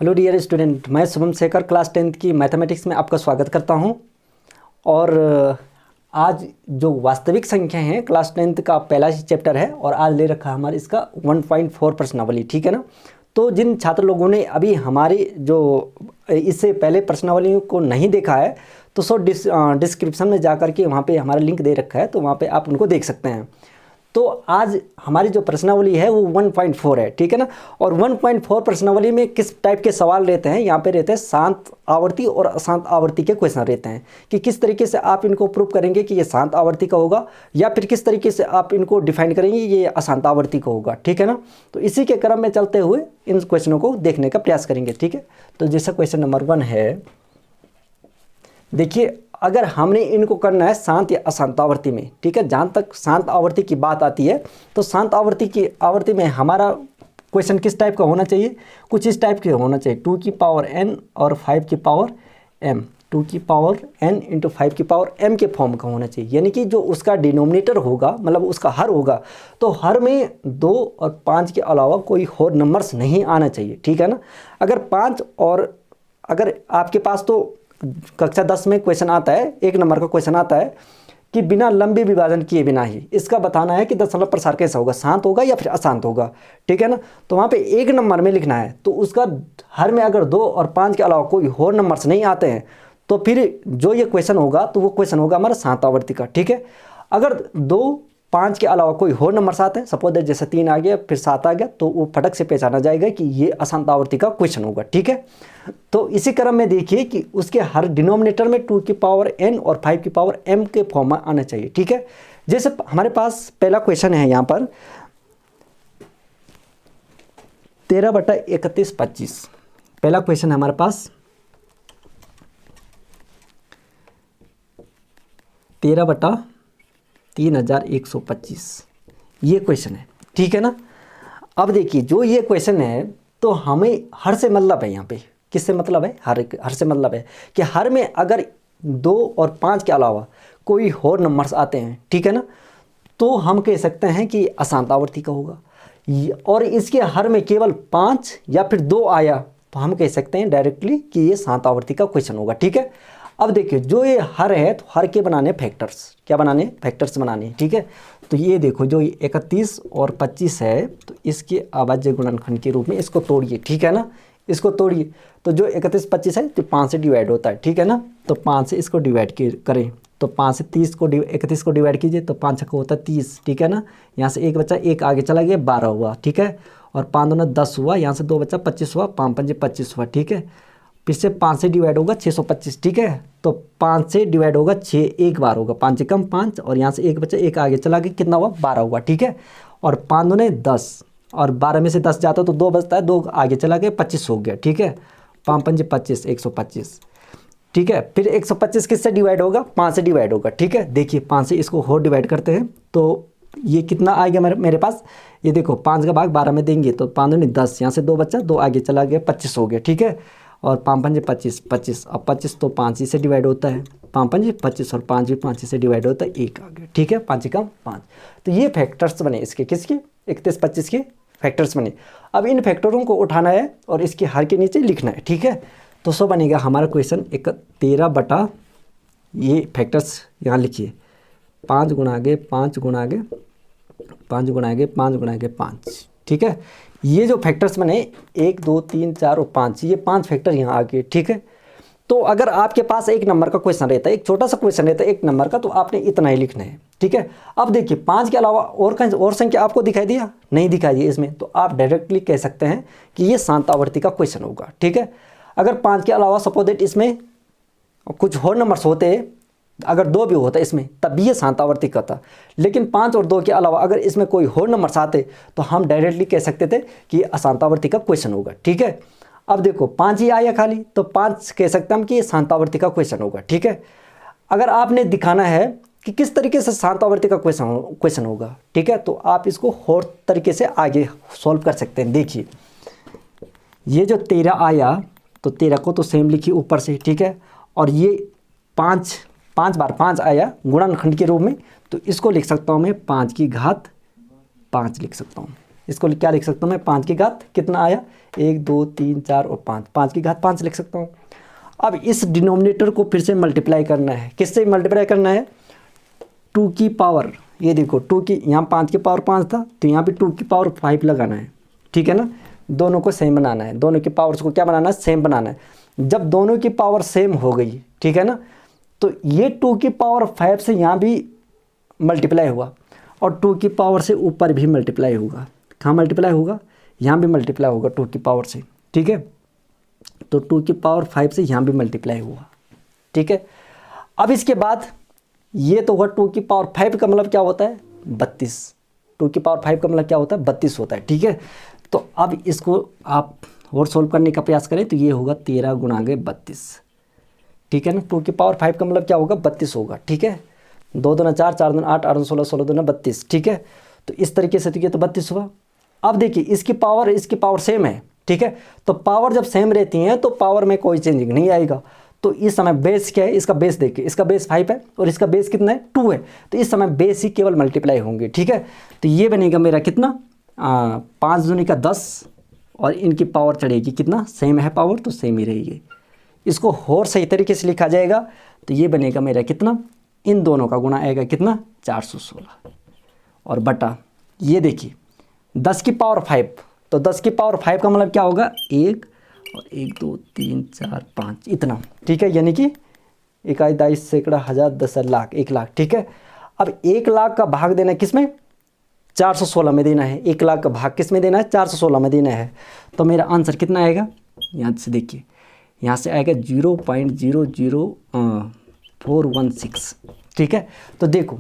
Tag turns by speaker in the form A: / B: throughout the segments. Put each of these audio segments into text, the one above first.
A: Hello dear student, मैं Shubham Shekhar class 10th की mathematics में आपका स्वागत करता हूं। और आज जो वास्तविक संख्या हैं क्लास 10th का पहला ही चैप्टर है और आज ले रखा है हमारे इसका 1.4 प्रश्नावली, ठीक है ना। तो जिन छात्र लोगों ने अभी हमारे जो इससे पहले प्रश्नावलियों को नहीं देखा है तो डिस्क्रिप्शन में जा कर के वहाँ पे हमारा लिंक दे रखा है, तो वहाँ पे आप उनको देख सकते हैं। तो आज हमारी जो प्रश्नावली है वो 1.4 है, ठीक है ना। और 1.4 प्रश्नावली में किस टाइप के सवाल रहते हैं, यहाँ पे रहते हैं शांत आवर्ती और अशांत आवर्ती के क्वेश्चन रहते हैं कि किस तरीके से आप इनको प्रूव करेंगे कि ये शांत आवर्ती का होगा या फिर किस तरीके से आप इनको डिफाइन करेंगे ये अशांत आवर्ती का होगा, ठीक है ना। तो इसी के क्रम में चलते हुए इन क्वेश्चनों को देखने का प्रयास करेंगे, ठीक है। तो जैसा क्वेश्चन नंबर 1 है, देखिए अगर हमने इनको करना है शांत या अशांत आवर्ती में, ठीक है। जहाँ तक शांत आवर्ती की बात आती है तो शांत आवर्ती में हमारा क्वेश्चन किस टाइप का होना चाहिए, कुछ इस टाइप के होना चाहिए 2 की पावर n और 5 की पावर m, 2 की पावर n इंटू 5 की पावर m के फॉर्म का होना चाहिए। यानी कि जो उसका डिनोमिनेटर होगा, मतलब उसका हर होगा, तो हर में 2 और 5 के अलावा कोई और नंबर्स नहीं आना चाहिए, ठीक है ना। अगर 5 और अगर आपके पास तो कक्षा 10 में क्वेश्चन आता है, 1 नंबर का क्वेश्चन आता है कि बिना लंबे विभाजन किए बिना ही इसका बताना है कि दशमलव प्रसार कैसा होगा, शांत होगा या फिर अशांत होगा, ठीक है ना। तो वहाँ पे 1 नंबर में लिखना है, तो उसका हर में अगर 2 और 5 के अलावा कोई और नंबर्स नहीं आते हैं तो फिर जो ये क्वेश्चन होगा तो वो क्वेश्चन होगा हमारा शांत आवर्ती का, ठीक है। अगर 2 5 के अलावा कोई और नंबर्स आते हैं, सपोज दैट जैसे 3 आ गया फिर 7 आ गया, तो वो फटक से पहचाना जाएगा कि ये अशांत आवर्ती का क्वेश्चन होगा, ठीक है। तो इसी क्रम में देखिए कि उसके हर डिनोमिनेटर में 2 की पावर n और 5 की पावर m के फॉर्म में आना चाहिए, ठीक है। जैसे हमारे पास पहला क्वेश्चन है यहाँ पर 13/31/25, पहला क्वेश्चन है हमारे पास 13/3125, ये क्वेश्चन है, ठीक है ना। अब देखिए जो ये क्वेश्चन है तो हमें हर से मतलब है, यहाँ पे किससे मतलब है, हर से मतलब है कि हर में अगर 2 और 5 के अलावा कोई और नंबर्स आते हैं, ठीक है ना, तो हम कह सकते हैं कि अशांत आवर्ती का होगा। और इसके हर में केवल 5 या फिर 2 आया तो हम कह सकते हैं डायरेक्टली कि ये शांत आवर्ती का क्वेश्चन होगा, ठीक है। अब देखिए जो ये हर है तो हर के बनाने फैक्टर्स, क्या बनाने, फैक्टर्स बनाने, ठीक है। तो ये देखो जो 31 और 25 है तो इसके अभाज्य गुणनखंड के रूप में इसको तोड़िए, ठीक है ना, इसको तोड़िए। तो जो 31 25 है तो 5 से डिवाइड होता है, ठीक है ना। तो 5 से इसको डिवाइड करें तो 5 से 31 को डिवाइड कीजिए तो 5 छक्का होता है 30, ठीक है ना। यहाँ से एक बच्चा 1 आगे चला गया 12 हुआ, ठीक है। और 5 दूना 10 हुआ, यहाँ से 2 बच्चा 25 हुआ, 5 पंजे 25 हुआ, ठीक है। फिर से 5 से डिवाइड होगा 625, ठीक है। तो 5 से डिवाइड होगा 6 एक बार होगा, 5 से कम 5 और यहाँ से एक बच्चा 1 आगे चला गया, कितना हुआ 12 हुआ, ठीक है। और 5 दूने 10 और 12 में से 10 जाता तो 2 बचता है, 2 आगे चला गया 25 हो गया, ठीक है। 5 पंजे 25, 125, ठीक है। फिर 125 किससे डिवाइड होगा, 5 से डिवाइड होगा, ठीक है। देखिए 5 से इसको और डिवाइड करते हैं तो ये कितना आएगा मेरे पास, ये देखो 5 का भाग 12 में देंगे तो 5 दूनी 10, यहाँ से 2 बच्चा 2 आगे चला गया 25 हो गया, ठीक है। और 5 पंजे 25, 25 अब 25 तो 5 ही से डिवाइड होता है, 5 पंजे 25 और 5 भी 5 ही से डिवाइड होता है, 1 आ गया, ठीक है। 5 कम 5, तो ये फैक्टर्स बने इसके, किसके, 31 25 के फैक्टर्स बने। अब इन फैक्टरों को उठाना है और इसके हर के नीचे लिखना है, ठीक है। तो सो बनेगा हमारा क्वेश्चन 13 ये फैक्टर्स यहाँ लिखिए 5 गुणा आगे 5 गुणा आगे 5 गुणा आगे 5 गुणा आगे 5, ठीक है। ये जो फैक्टर्स बने 1 2 3 4 और 5, ये 5 फैक्टर यहाँ आ गए, ठीक है। तो अगर आपके पास 1 नंबर का क्वेश्चन रहता है, एक छोटा सा क्वेश्चन रहता है 1 नंबर का, तो आपने इतना ही लिखना है, ठीक है। अब देखिए 5 के अलावा और संख्या आपको दिखाई दिया, नहीं दिखाई दी इसमें, तो आप डायरेक्टली कह सकते हैं कि ये शांत आवर्ती का क्वेश्चन होगा, ठीक है। अगर 5 के अलावा सपोज दैट इसमें कुछ और नंबर्स होते, अगर 2 भी होता इसमें तब भी ये शांत आवर्ती का था, लेकिन 5 और 2 के अलावा अगर इसमें कोई और नंबर्स आते तो हम डायरेक्टली कह सकते थे कि ये अशांत आवर्ती का क्वेश्चन होगा, ठीक है। अब देखो 5 ही आया खाली, तो 5 कह सकते हम कि ये शांत आवर्ती का क्वेश्चन होगा, ठीक है। अगर आपने दिखाना है कि किस तरीके से शांत आवर्ती का क्वेश्चन होगा, ठीक है, तो आप इसको और तरीके से आगे सॉल्व कर सकते हैं। देखिए ये जो 13 आया तो 13 को तो सेम लिखिए ऊपर से, ठीक है। और ये 5 बार 5 आया गुणनखंड के रूप में, तो इसको लिख सकता हूँ मैं 5 की घात 5 लिख सकता हूँ, इसको क्या लिख सकता हूँ मैं, 5 की घात कितना आया, 1 2 3 4 और 5, 5 की घात 5 लिख सकता हूँ। अब इस डिनोमिनेटर को फिर से मल्टीप्लाई करना है, किससे मल्टीप्लाई करना है, 2 की पावर, ये देखो 2 की, यहाँ 5 की पावर 5 था तो यहाँ पे 2 की पावर 5 लगाना है, ठीक है ना। दोनों को सेम बनाना है, दोनों की पावर्स को क्या बनाना है, सेम बनाना है। जब दोनों की पावर सेम हो गई, ठीक है ना, तो ये 2 की पावर 5 से यहाँ भी मल्टीप्लाई हुआ और 2 की पावर से ऊपर भी मल्टीप्लाई होगा। कहाँ मल्टीप्लाई होगा, यहाँ भी मल्टीप्लाई होगा 2 की पावर से, ठीक है। तो 2 की पावर 5 से यहाँ भी मल्टीप्लाई हुआ, ठीक है। अब इसके बाद ये तो हुआ 2 की पावर 5 का मतलब क्या होता है, 32। 2 की पावर 5 का मतलब क्या होता है, 32 होता है, ठीक है। तो अब इसको आप और सोल्व करने का प्रयास करें तो ये होगा 13 गुणा 32, ठीक है ना। 2 की पावर 5 का मतलब क्या होगा, 32 होगा, ठीक है। 2 दूना 4, 4 दूना 8, 8 दूना 16, 16 दूना 32, ठीक है। तो इस तरीके से तो ये तो 32 हुआ। अब देखिए इसकी पावर सेम है, ठीक है। तो पावर जब सेम रहती हैं तो पावर में कोई चेंजिंग नहीं आएगा। तो इस समय बेस क्या है, इसका बेस देखिए, इसका बेस 5 है और इसका बेस कितना है, 2 है। तो इस समय बेस ही केवल मल्टीप्लाई होंगे, ठीक है। तो ये बनेगा मेरा कितना, 5 दूनी का 10 और इनकी पावर चढ़ेगी कितना, सेम है पावर तो सेम ही रहेगी। इसको और सही तरीके से लिखा जाएगा तो ये बनेगा मेरा कितना, इन दोनों का गुणा आएगा कितना, 416 और बटा ये देखिए 10 की पावर 5, तो 10 की पावर 5 का मतलब क्या होगा, 1 और 1 2 3 4 5 इतना, ठीक है। यानी कि 1 22 सैकड़ा हज़ार 10 लाख 1 लाख, ठीक है। अब 1 लाख का भाग देना है किसमें, 416 में देना है। 1 लाख का भाग किस में देना है, 416 में देना है। तो मेरा आंसर कितना आएगा, यहाँ से देखिए, यहाँ से आएगा 0.00416, ठीक है। तो देखो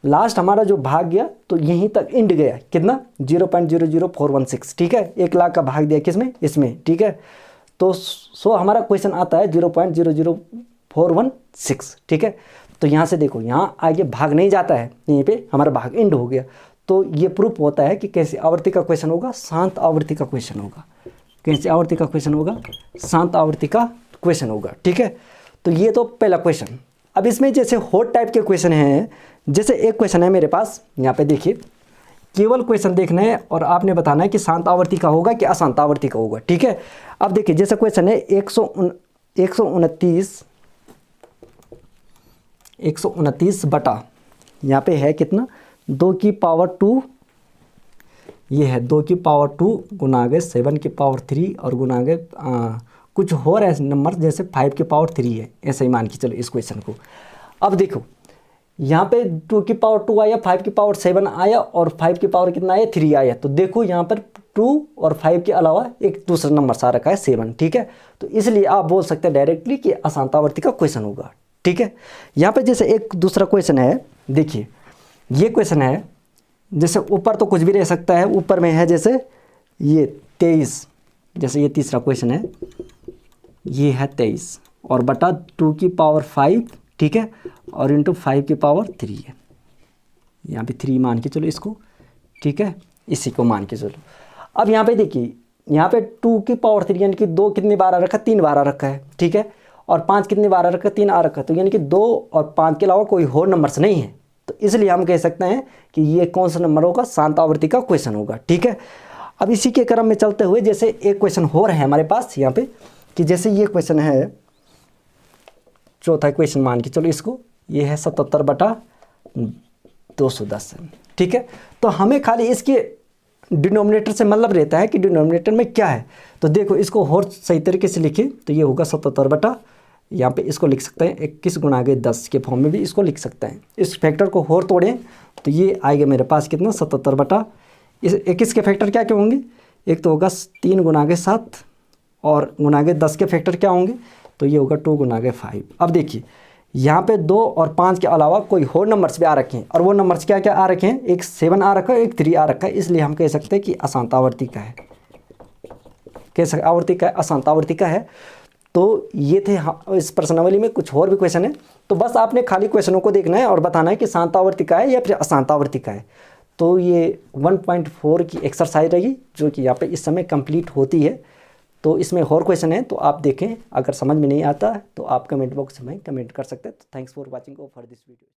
A: लास्ट हमारा जो भाग गया तो यहीं तक इंड गया, कितना, 0.00416, ठीक है। 1 लाख का भाग दिया किसमें, इसमें, ठीक है। तो हमारा क्वेश्चन आता है 0.00416, ठीक है। तो यहाँ से देखो, यहाँ आगे भाग नहीं जाता है, यहीं पे हमारा भाग इंड हो गया। तो ये प्रूफ होता है कि कैसी आवर्ती का क्वेश्चन होगा, शांत आवर्ती का क्वेश्चन होगा। कैसी आवर्ती का क्वेश्चन होगा, शांत आवर्ती का क्वेश्चन होगा, ठीक है। तो ये तो पहला क्वेश्चन। अब इसमें जैसे हॉट टाइप के क्वेश्चन हैं, जैसे एक क्वेश्चन है मेरे पास, यहाँ पे देखिए, केवल क्वेश्चन देखना है और आपने बताना है कि शांत आवर्ती का होगा कि अशांत आवर्ती का होगा, ठीक है। अब देखिए जैसे क्वेश्चन है 129 बटा, यहाँ पे है कितना, 2 की पावर 2, ये है 2 की पावर 2 गुना गए 7 की पावर 3 और गुना गए कुछ और ऐसे नंबर जैसे 5 की पावर 3 है, ऐसे ही मान के चलो इस क्वेश्चन को। अब देखो यहाँ पे 2 की पावर 2 आया, 5 की पावर 7 आया और 5 की पावर कितना आया, 3 आया। तो देखो यहाँ पर 2 और 5 के अलावा एक दूसरा नंबर सा रखा है 7, ठीक है। तो इसलिए आप बोल सकते हैं डायरेक्टली कि अशांतावर्ती का क्वेश्चन होगा, ठीक है। यहाँ पे जैसे एक दूसरा क्वेश्चन है, देखिए ये क्वेश्चन है, जैसे ऊपर तो कुछ भी रह सकता है, ऊपर में है जैसे ये 23, जैसे ये तीसरा क्वेश्चन है, ये है 23 और बटा 2 की पावर 5, ठीक है, और इंटू 5 की पावर 3 है। यहाँ पे 3 मान के चलो इसको, ठीक है, इसी को मान के चलो। अब यहाँ पे देखिए, यहाँ पे 2 की पावर 3 यानी कि 2 कितनी बार आ रखा है, 3 बार आ रखा है, ठीक है। और 5 कितनी बार आ रखा है, 3 आ रखा है। तो यानी कि 2 और 5 के अलावा कोई और नंबर्स नहीं है। तो इसलिए हम कह सकते हैं कि ये कौन सा नंबर होगा, शांत आवर्ती का क्वेश्चन होगा, ठीक है। अब इसी के क्रम में चलते हुए जैसे एक क्वेश्चन और है हमारे पास यहाँ पे, कि जैसे ये क्वेश्चन है, चौथा क्वेश्चन मान के चलो इसको, ये है 77 बटा 210, ठीक है। तो हमें खाली इसके डिनोमिनेटर से मतलब रहता है कि डिनोमिनेटर में क्या है। तो देखो इसको और सही तरीके से लिखें तो ये होगा 77 बटा, यहाँ पे इसको लिख सकते हैं 21 गुणा के 10 के फॉर्म में भी इसको लिख सकते हैं। इस फैक्टर को और तोड़ें तो ये आएगा मेरे पास कितना, 77 बटा, इस 21 के फैक्टर क्या क्या होंगे, एक तो होगा 3 गुणा के 7 और गुणा के 10 के फैक्टर क्या होंगे, तो ये होगा 2 गुणा के 5। अब देखिए यहाँ पे 2 और 5 के अलावा कोई और नंबर्स भी आ रखे हैं, और वो नंबर्स क्या क्या आ रखे हैं, एक 7 आ रखा है, एक 3 आ रखा है। इसलिए हम कह सकते हैं कि अशांत आवर्ती का है, कह सकते आवर्ती का है, अशांत आवर्ती का है। तो ये थे इस प्रश्नावली में कुछ और भी क्वेश्चन है। तो बस आपने खाली क्वेश्चनों को देखना है और बताना है कि शांत आवर्ती का है या फिर अशांत आवर्ती का है। तो ये 1.4 की एक्सरसाइज रही जो कि यहाँ पे इस समय कंप्लीट होती है। तो इसमें और क्वेश्चन है तो आप देखें, अगर समझ में नहीं आता तो आप कमेंट बॉक्स में कमेंट कर सकते हैं। तो thanks for watching for this video.